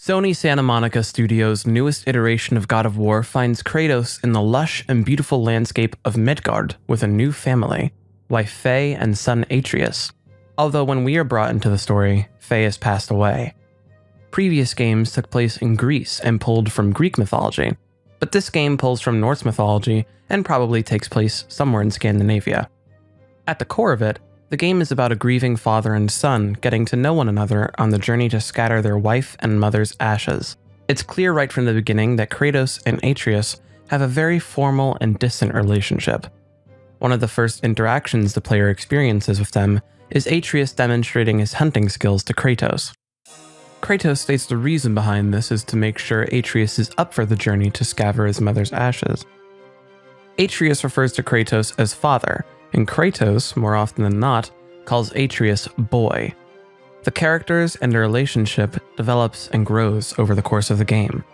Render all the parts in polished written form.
Sony Santa Monica Studios' newest iteration of God of War finds Kratos in the lush and beautiful landscape of Midgard with a new family, wife Faye and son Atreus. Although when we are brought into the story, Faye has passed away. Previous games took place in Greece and pulled from Greek mythology, but this game pulls from Norse mythology and probably takes place somewhere in Scandinavia. At the core of it, the game is about a grieving father and son getting to know one another on the journey to scatter their wife and mother's ashes. It's clear right from the beginning that Kratos and Atreus have a very formal and distant relationship. One of the first interactions the player experiences with them is Atreus demonstrating his hunting skills to Kratos. Kratos states the reason behind this is to make sure Atreus is up for the journey to scatter his mother's ashes. Atreus refers to Kratos as father, and Kratos, more often than not, calls Atreus boy. The characters and their relationship develops and grows over the course of the game.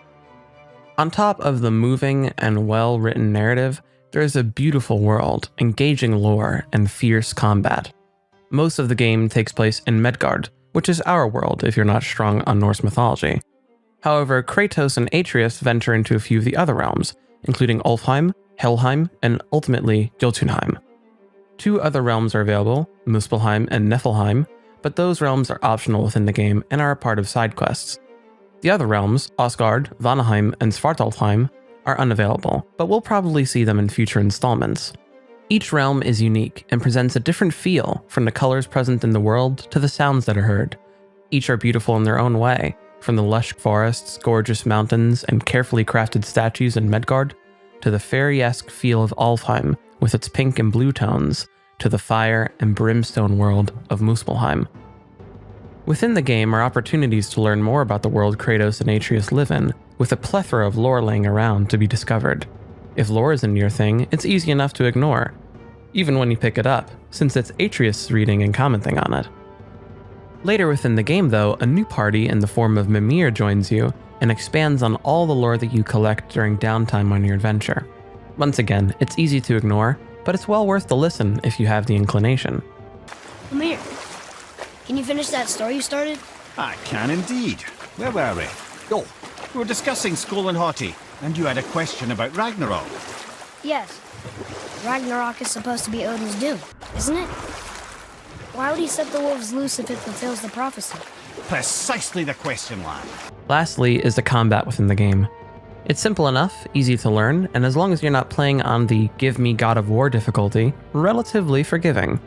On top of the moving and well-written narrative, there is a beautiful world, engaging lore, and fierce combat. Most of the game takes place in Midgard, which is our world if you're not strong on Norse mythology. However, Kratos and Atreus venture into a few of the other realms, including Ulfheim, Helheim, and ultimately Jotunheim. 2 other realms are available, Muspelheim and Niflheim, but those realms are optional within the game and are a part of side quests. The other realms, Asgard, Vanaheim, and Svartalfheim, are unavailable, but we'll probably see them in future installments. Each realm is unique and presents a different feel, from the colors present in the world to the sounds that are heard. Each are beautiful in their own way, from the lush forests, gorgeous mountains, and carefully crafted statues in Midgard, to the fairy-esque feel of Alfheim, with its pink and blue tones, to the fire and brimstone world of Muspelheim. Within the game are opportunities to learn more about the world Kratos and Atreus live in, with a plethora of lore laying around to be discovered. If lore isn't your thing, it's easy enough to ignore, even when you pick it up, since it's Atreus reading and commenting on it. Later within the game though, a new party in the form of Mimir joins you and expands on all the lore that you collect during downtime on your adventure. Once again, it's easy to ignore, but it's well worth the listen if you have the inclination. Mimir, can you finish that story you started? I can indeed. Where were we? Oh, we were discussing Skull and Haughty, and you had a question about Ragnarok. Yes. Ragnarok is supposed to be Odin's doom, isn't it? Why would he set the wolves loose if it fulfills the prophecy? Precisely the question, lad. Lastly is the combat within the game. It's simple enough, easy to learn, and as long as you're not playing on the Give Me God of War difficulty, relatively forgiving.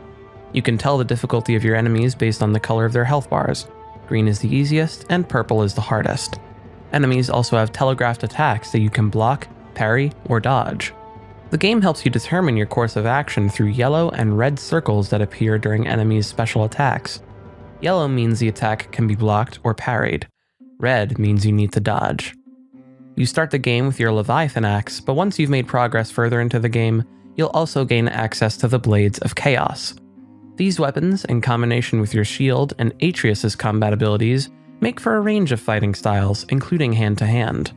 You can tell the difficulty of your enemies based on the color of their health bars. Green is the easiest, and purple is the hardest. Enemies also have telegraphed attacks that you can block, parry, or dodge. The game helps you determine your course of action through yellow and red circles that appear during enemies' special attacks. Yellow means the attack can be blocked or parried. Red means you need to dodge. You start the game with your Leviathan axe, but once you've made progress further into the game, you'll also gain access to the Blades of Chaos. These weapons, in combination with your shield and Atreus' combat abilities, make for a range of fighting styles, including hand-to-hand.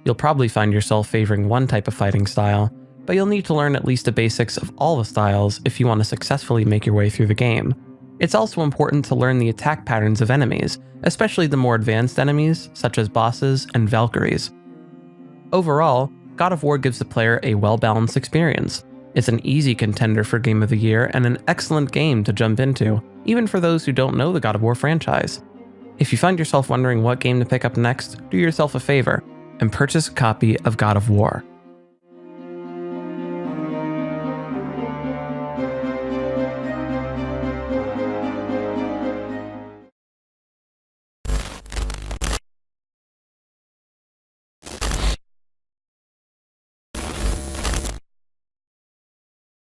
You'll probably find yourself favoring one type of fighting style, but you'll need to learn at least the basics of all the styles if you want to successfully make your way through the game. It's also important to learn the attack patterns of enemies, especially the more advanced enemies, such as bosses and Valkyries. Overall, God of War gives the player a well-balanced experience. It's an easy contender for Game of the Year and an excellent game to jump into, even for those who don't know the God of War franchise. If you find yourself wondering what game to pick up next, do yourself a favor and purchase a copy of God of War.